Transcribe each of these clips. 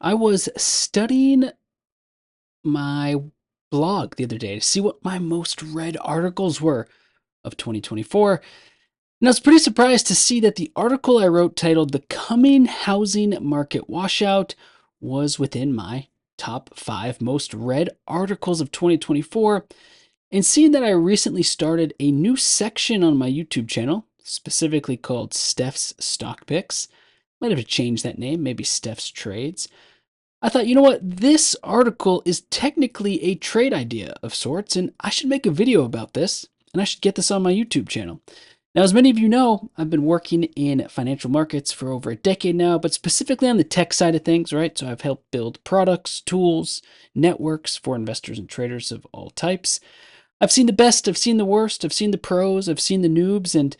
I was studying my blog the other day to see what my most read articles were of 2024. And I was pretty surprised to see that the article I wrote titled The Coming Housing Market Washout was within my top 5 most read articles of 2024. And seeing that I recently started a new section on my YouTube channel, specifically called Steph's Stock Picks, might have to change that name, maybe Steph's Trades. I thought, you know what, this article is technically a trade idea of sorts, and I should make a video about this, and I should get this on my YouTube channel. Now, as many of you know, I've been working in financial markets for over a decade now, but specifically on the tech side of things, right? So I've helped build products, tools, networks for investors and traders of all types. I've seen the best, I've seen the worst, I've seen the pros, I've seen the noobs, and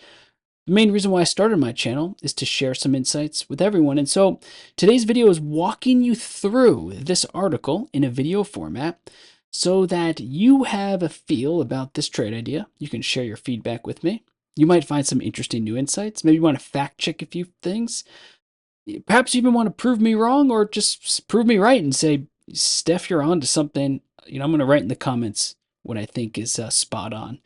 the main reason why I started my channel is to share some insights with everyone. And so today's video is walking you through this article in a video format so that you have a feel about this trade idea. You can share your feedback with me. You might find some interesting new insights. Maybe you want to fact check a few things. Perhaps you even want to prove me wrong or just prove me right and say, Steph, you're on to something. I'm going to write in the comments what I think is spot on.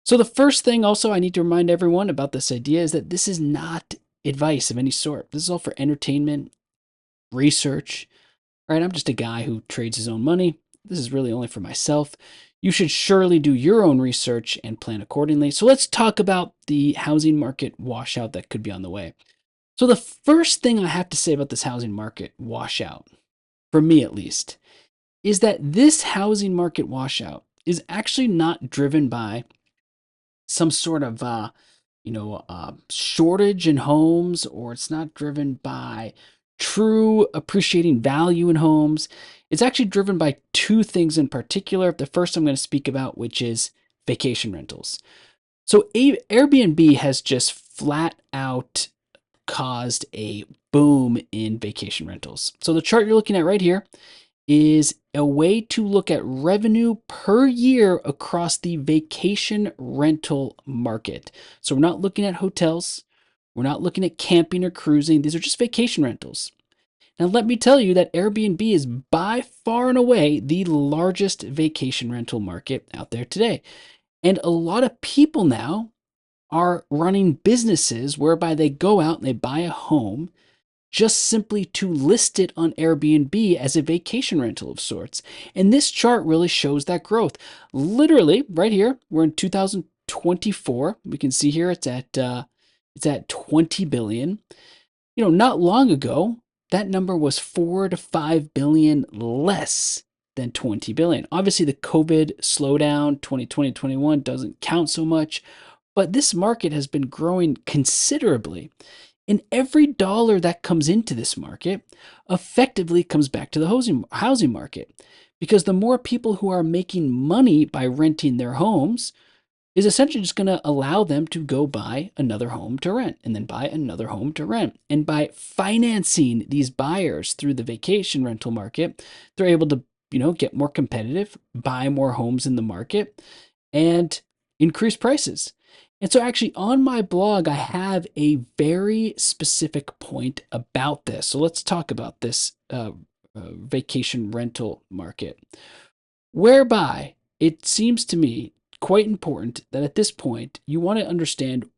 So the first thing also I need to remind everyone about this idea is that this is not advice of any sort. This is all for entertainment, research, right? I'm just a guy who trades his own money. This is really only for myself. You should surely do your own research and plan accordingly. So let's talk about the housing market washout that could be on the way. So the first thing I have to say about this housing market washout, for me at least, is that this housing market washout is actually not driven by some sort of shortage in homes, or it's not driven by true appreciating value in homes. It's actually driven by two things in particular. The first I'm going to speak about, which is vacation rentals. So Airbnb has just flat out caused a boom in vacation rentals. So the chart you're looking at right here is a way to look at revenue per year across the vacation rental market. So we're not looking at hotels. We're not looking at camping or cruising. These are just vacation rentals. Now, let me tell you that Airbnb is by far and away the largest vacation rental market out there today. And a lot of people now are running businesses whereby they go out and they buy a home just simply to list it on Airbnb as a vacation rental of sorts. And this chart really shows that growth. Literally, right here, we're in 2024. We can see here it's at 20 billion. Not long ago, that number was 4 to 5 billion less than 20 billion. Obviously, the COVID slowdown, 2020, 21 doesn't count so much, but this market has been growing considerably. And every dollar that comes into this market effectively comes back to the housing market, because the more people who are making money by renting their homes is essentially just going to allow them to go buy another home to rent and then buy another home to rent. And by financing these buyers through the vacation rental market, they're able to, get more competitive, buy more homes in the market, and increase prices. And so actually on my blog, I have a very specific point about this. So let's talk about this vacation rental market, whereby it seems to me quite important that at this point, you want to understand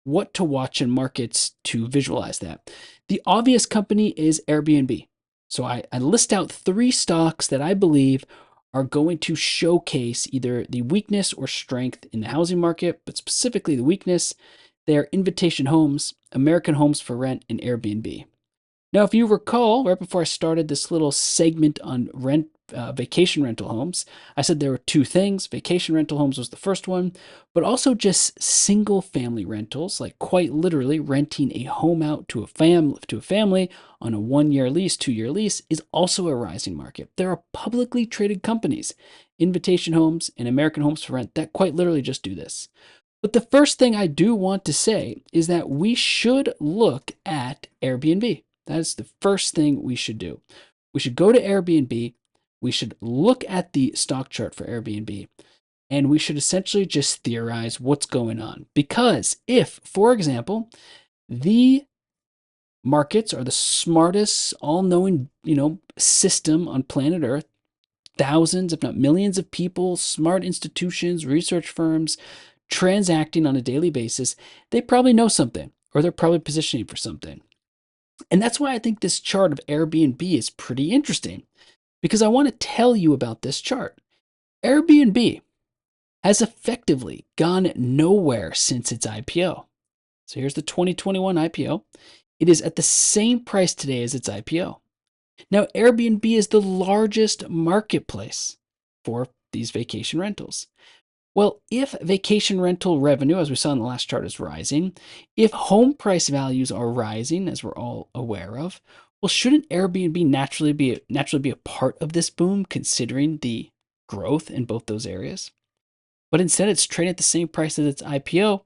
what to watch in markets to visualize that. The obvious company is Airbnb. So I list out 3 stocks that I believe are going to showcase either the weakness or strength in the housing market, but specifically the weakness. They are Invitation Homes, American Homes for Rent, and Airbnb. Now, if you recall, right before I started this little segment on vacation rental homes, I said there were 2 things. Vacation rental homes was the first one, but also just single family rentals, like quite literally renting a home out to a family on a 1-year lease, 2-year lease, is also a rising market. There are publicly traded companies, Invitation Homes and American Homes for Rent, that quite literally just do this. But the first thing I do want to say is that we should look at Airbnb. That is the first thing we should do. We should go to Airbnb. We should look at the stock chart for Airbnb, and we should essentially just theorize what's going on. Because if, for example, the markets are the smartest, all-knowing, system on planet Earth. Thousands, if not millions of people, smart institutions, research firms, transacting on a daily basis. They probably know something, or they're probably positioning for something. And that's why I think this chart of Airbnb is pretty interesting, because I want to tell you about this chart. Airbnb has effectively gone nowhere since its IPO. So here's the 2021 IPO. It is at the same price today as its IPO. Now, Airbnb is the largest marketplace for these vacation rentals. Well, if vacation rental revenue, as we saw in the last chart, is rising, if home price values are rising, as we're all aware of, well, shouldn't Airbnb naturally be a part of this boom, considering the growth in both those areas? But instead, it's trading at the same price as its IPO.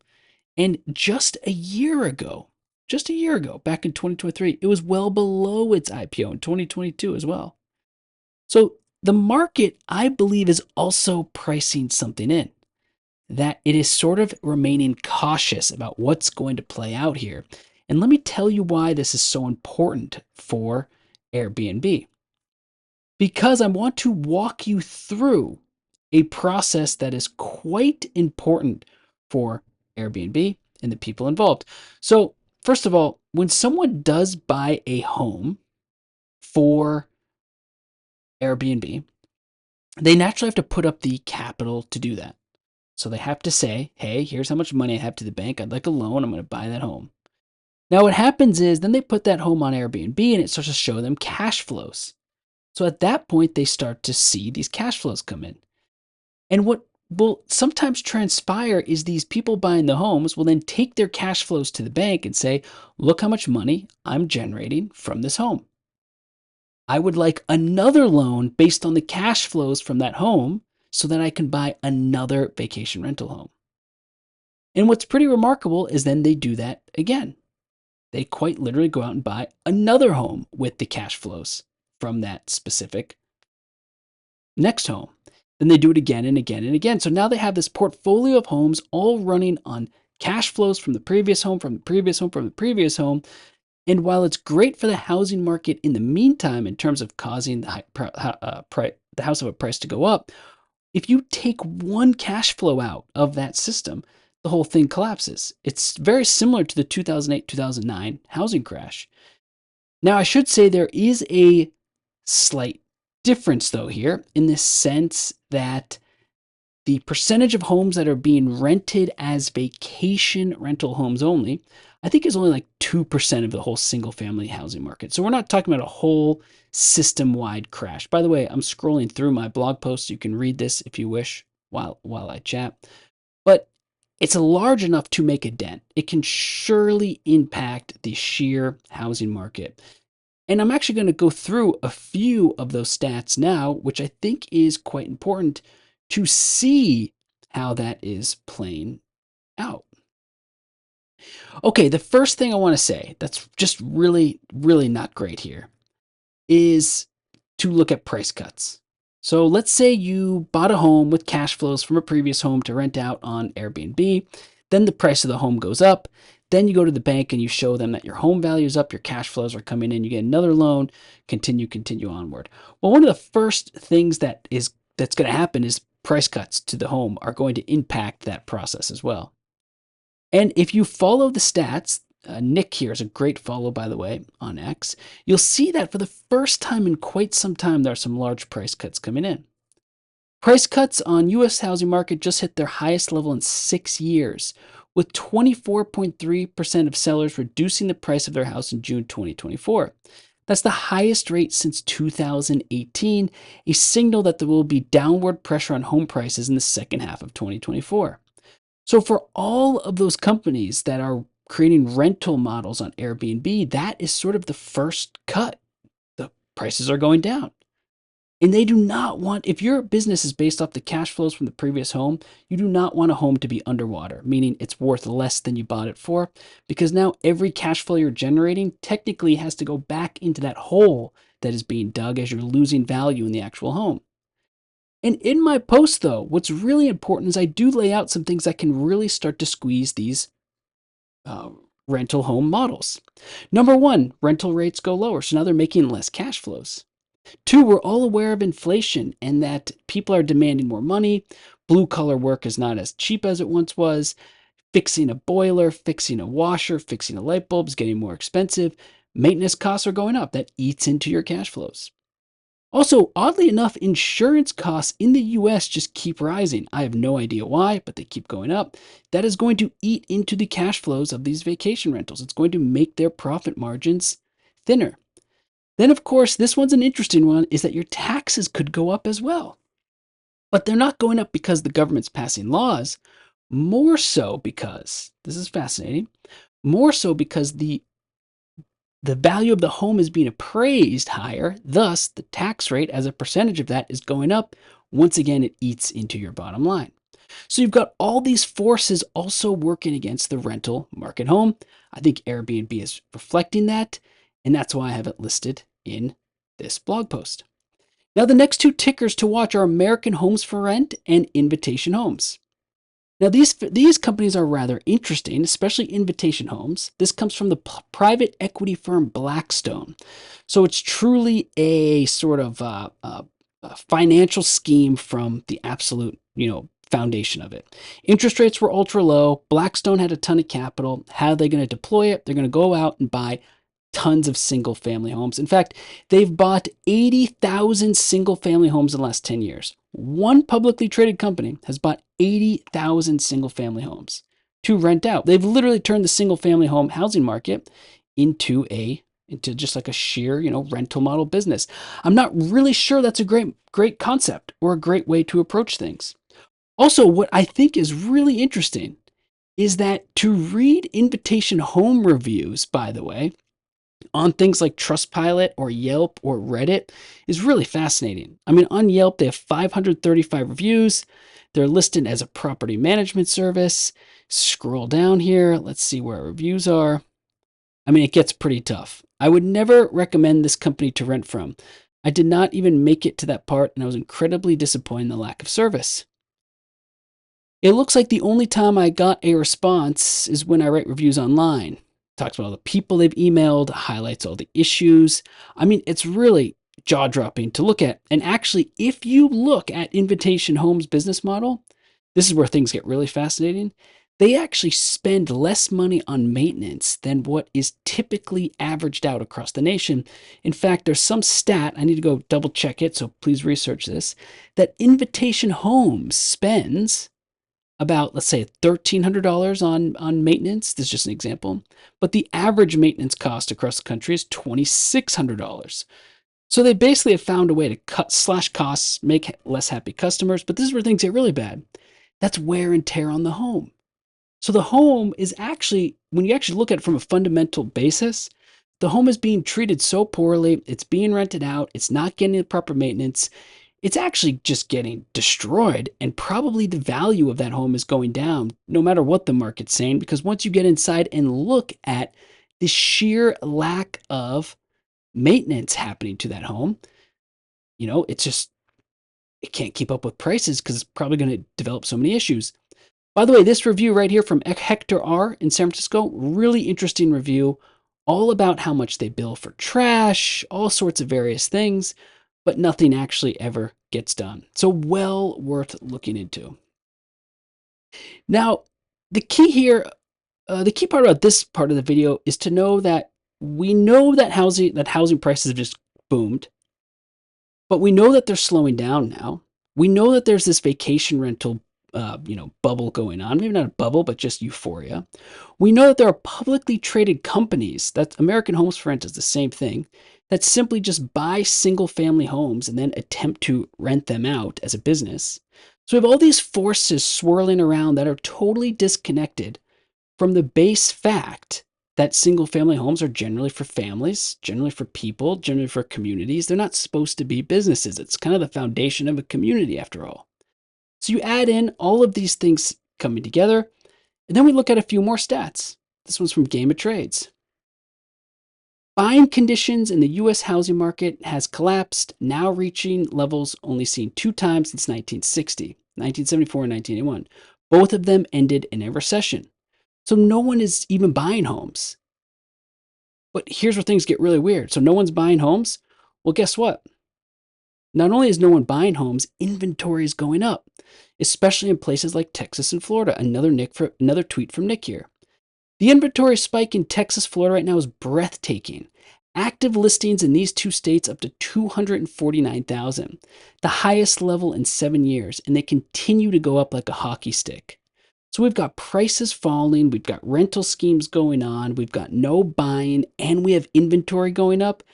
And just a year ago, back in 2023, it was well below its IPO in 2022 as well. So the market, I believe, is also pricing something in, that it is sort of remaining cautious about what's going to play out here. And let me tell you why this is so important for Airbnb. Because I want to walk you through a process that is quite important for Airbnb and the people involved. So, first of all, when someone does buy a home for Airbnb, they naturally have to put up the capital to do that. So they have to say, hey, here's how much money I have to the bank. I'd like a loan. I'm going to buy that home. Now, what happens is then they put that home on Airbnb and it starts to show them cash flows. So at that point, they start to see these cash flows come in. And what will sometimes transpire is these people buying the homes will then take their cash flows to the bank and say, look how much money I'm generating from this home. I would like another loan based on the cash flows from that home so that I can buy another vacation rental home. And what's pretty remarkable is then they do that again. They quite literally go out and buy another home with the cash flows from that specific next home. Then they do it again and again and again. So now they have this portfolio of homes all running on cash flows from the previous home, from the previous home, from the previous home. And while it's great for the housing market in the meantime, in terms of causing the house of a price to go up, if you take one cash flow out of that system, the whole thing collapses. It's very similar to the 2008-2009 housing crash. Now, I should say there is a slight difference, though, here, in the sense that the percentage of homes that are being rented as vacation rental homes only, I think, is only like 2% of the whole single-family housing market. So we're not talking about a whole system-wide crash. By the way, I'm scrolling through my blog post. You can read this if you wish while I chat. But it's large enough to make a dent. It can surely impact the sheer housing market. And I'm actually going to go through a few of those stats now, which I think is quite important to see how that is playing out. Okay, the first thing I want to say that's just really, really not great here is to look at price cuts. So let's say you bought a home with cash flows from a previous home to rent out on Airbnb. Then the price of the home goes up. Then you go to the bank and you show them that your home value is up, your cash flows are coming in, you get another loan, continue onward. Well, one of the first things that's going to happen is price cuts to the home are going to impact that process as well. And if you follow the stats, Nick here is a great follow, by the way, on X, you'll see that for the first time in quite some time, there are some large price cuts coming in. Price cuts on U.S. housing market just hit their highest level in 6 years, with 24.3% of sellers reducing the price of their house in June 2024. That's the highest rate since 2018, a signal that there will be downward pressure on home prices in the second half of 2024. So for all of those companies that are creating rental models on Airbnb, that is sort of the first cut. The prices are going down. And they do not want, if your business is based off the cash flows from the previous home, you do not want a home to be underwater, meaning it's worth less than you bought it for, because now every cash flow you're generating technically has to go back into that hole that is being dug as you're losing value in the actual home. And in my post, though, what's really important is I do lay out some things that can really start to squeeze these rental home models. Number one, rental rates go lower, so now they're making less cash flows. Two, we're all aware of inflation and that people are demanding more money. Blue collar work is not as cheap as it once was. Fixing a boiler, fixing a washer, fixing a light bulb is getting more expensive. Maintenance costs are going up. That eats into your cash flows. Also, oddly enough, insurance costs in the US just keep rising. I have no idea why, but they keep going up. That is going to eat into the cash flows of these vacation rentals. It's going to make their profit margins thinner. Then, of course, this one's an interesting one, is that your taxes could go up as well. But they're not going up because the government's passing laws, more so because, this is fascinating, more so because the value of the home is being appraised higher, thus the tax rate as a percentage of that is going up. Once again, it eats into your bottom line. So you've got all these forces also working against the rental market home. I think Airbnb is reflecting that, and that's why I have it listed in this blog post. Now, the next two tickers to watch are American Homes for Rent and Invitation Homes. Now, these companies are rather interesting, especially Invitation Homes. This comes from the private equity firm Blackstone. So it's truly a sort of a financial scheme from the absolute, foundation of it. Interest rates were ultra low. Blackstone had a ton of capital. How are they going to deploy it? They're going to go out and buy tons of single family homes. In fact, they've bought 80,000 single family homes in the last 10 years. One publicly traded company has bought 80,000 single family homes to rent out. They've literally turned the single family home housing market into just like a sheer, rental model business. I'm not really sure that's a great concept or a great way to approach things. Also, what I think is really interesting is that to read invitation home reviews, by the way, on things like Trustpilot or Yelp or Reddit is really fascinating. I mean, on Yelp, they have 535 reviews. They're listed as a property management service. Scroll down here. Let's see where our reviews are. I mean, it gets pretty tough. I would never recommend this company to rent from. I did not even make it to that part, and I was incredibly disappointed in the lack of service. It looks like the only time I got a response is when I write reviews online. Talks about all the people they've emailed, highlights all the issues. I mean, it's really jaw-dropping to look at. And actually, if you look at Invitation Homes' business model, this is where things get really fascinating. They actually spend less money on maintenance than what is typically averaged out across the nation. In fact, there's some stat, I need to go double check it, so please research this, that Invitation Homes spends about, let's say, $1,300 on maintenance. This is just an example. But the average maintenance cost across the country is $2,600. So they basically have found a way to slash costs, make less happy customers. But this is where things get really bad. That's wear and tear on the home. So the home is actually, when you actually look at it from a fundamental basis, the home is being treated so poorly. It's being rented out. It's not getting the proper maintenance. It's actually just getting destroyed, and probably the value of that home is going down no matter what the market's saying, because once you get inside and look at the sheer lack of maintenance happening to that home, it can't keep up with prices because it's probably going to develop so many issues. By the way, this review right here from Hector R in San Francisco, really interesting review, all about how much they bill for trash, all sorts of various things, but nothing actually ever gets done. So well worth looking into. Now, the key here, the key part about this part of the video is to know that we know that housing prices have just boomed, but we know that they're slowing down now. We know that there's this vacation rental bubble going on. Maybe not a bubble, but just euphoria. We know that there are publicly traded companies, that American Homes for Rent is the same thing, that simply just buy single family homes and then attempt to rent them out as a business. So we have all these forces swirling around that are totally disconnected from the base fact that single family homes are generally for families, generally for people, generally for communities. They're not supposed to be businesses. It's kind of the foundation of a community after all. So you add in all of these things coming together, and then we look at a few more stats. This one's from Game of Trades. Buying conditions in the U.S. housing market has collapsed, now reaching levels only seen 2 times since 1960, 1974 and 1981. Both of them ended in a recession. So no one is even buying homes. But here's where things get really weird. So no one's buying homes. Well, guess what? Not only is no one buying homes, inventory is going up, especially in places like Texas and Florida. Another tweet from Nick here. The inventory spike in Texas, Florida right now is breathtaking. Active listings in these two states up to 249,000, the highest level in 7 years, and they continue to go up like a hockey stick. So we've got prices falling, we've got rental schemes going on, we've got no buying, and we have inventory going up.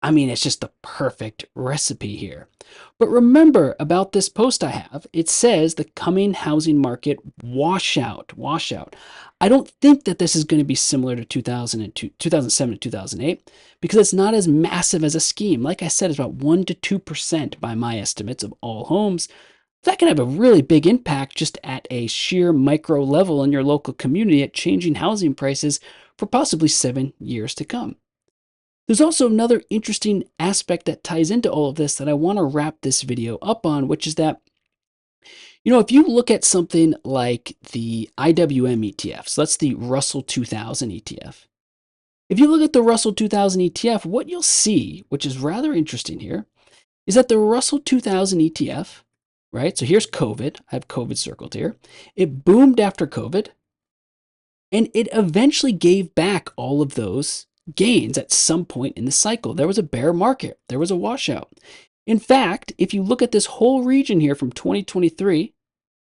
I mean, it's just the perfect recipe here. But remember about this post I have, it says the coming housing market washout. I don't think that this is going to be similar to 2007 to 2008 because it's not as massive as a scheme. Like I said, it's about 1 to 2% by my estimates of all homes. That can have a really big impact just at a sheer micro level in your local community at changing housing prices for possibly 7 years to come. There's also another interesting aspect that ties into all of this that I want to wrap this video up on, which is that, if you look at something like the IWM ETF, so that's the Russell 2000 ETF. If you look at the Russell 2000 ETF, what you'll see, which is rather interesting here, is that the Russell 2000 ETF, right? So here's COVID. I have COVID circled here. It boomed after COVID, and it eventually gave back all of those gains at some point in the cycle. There was a bear market. There was a washout. In fact, if you look at this whole region here from 2022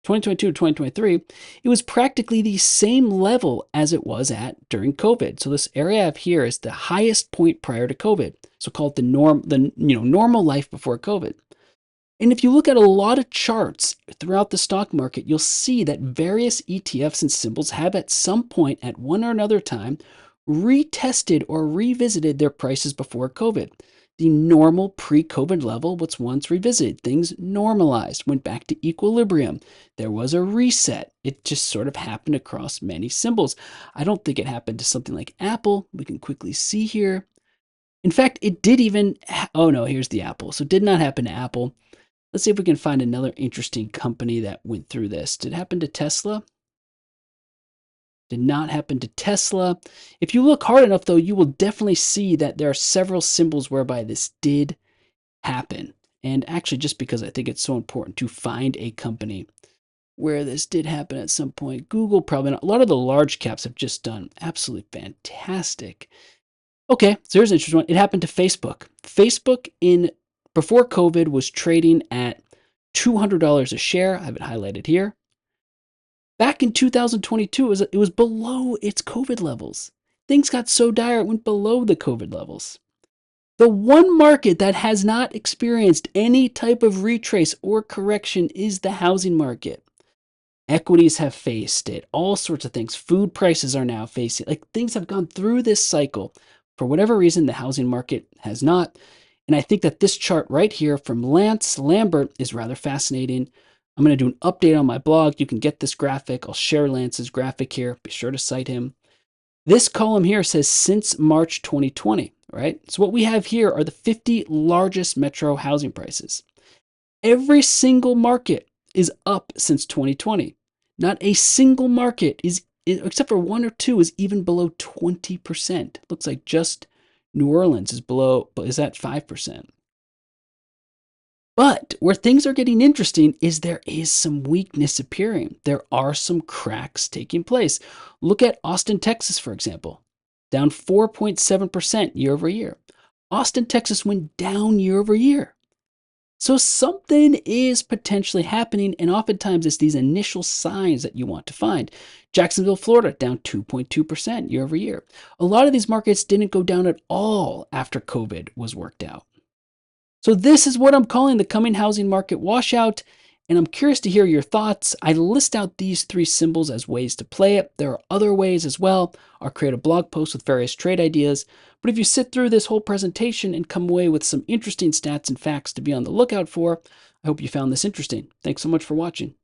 to 2023, it was practically the same level as it was at during COVID. So this area I have here is the highest point prior to COVID. So call it the normal life before COVID. And if you look at a lot of charts throughout the stock market, you'll see that various ETFs and symbols have at some point at one or another time retested or revisited their prices before COVID. The normal pre-COVID level was once revisited. Things normalized, went back to equilibrium. There was a reset. It just sort of happened across many symbols. I don't think it happened to something like Apple. We can quickly see here. In fact, it did even, oh no, here's the Apple. So it did not happen to Apple. Let's see if we can find another interesting company that went through this. Did it happen to Tesla? Did not happen to Tesla. If you look hard enough, though, you will definitely see that there are several symbols whereby this did happen. And actually, just because I think it's so important to find a company where this did happen at some point, Google probably not. A lot of the large caps have just done absolutely fantastic. Okay, so here's an interesting one. It happened to Facebook. Facebook before COVID was trading at $200 a share. I have it highlighted here. Back in 2022, it was below its COVID levels. Things got so dire, it went below the COVID levels. The one market that has not experienced any type of retrace or correction is the housing market. Equities have faced it, all sorts of things. Food prices are now facing it. Things have gone through this cycle. For whatever reason, the housing market has not. And I think that this chart right here from Lance Lambert is rather fascinating. I'm going to do an update on my blog. You can get this graphic. I'll share Lance's graphic here. Be sure to cite him. This column here says since March 2020, right? So what we have here are the 50 largest metro housing prices. Every single market is up since 2020. Not a single market except for one or two, is even below 20%. Looks like just New Orleans is at 5%. But where things are getting interesting is there is some weakness appearing. There are some cracks taking place. Look at Austin, Texas, for example, down 4.7% year over year. Austin, Texas went down year over year. So something is potentially happening, and oftentimes it's these initial signs that you want to find. Jacksonville, Florida, down 2.2% year over year. A lot of these markets didn't go down at all after COVID was worked out. So this is what I'm calling the coming housing market washout, and I'm curious to hear your thoughts. I list out these three symbols as ways to play it. There are other ways as well. I'll create a blog post with various trade ideas. But if you sit through this whole presentation and come away with some interesting stats and facts to be on the lookout for, I hope you found this interesting. Thanks so much for watching.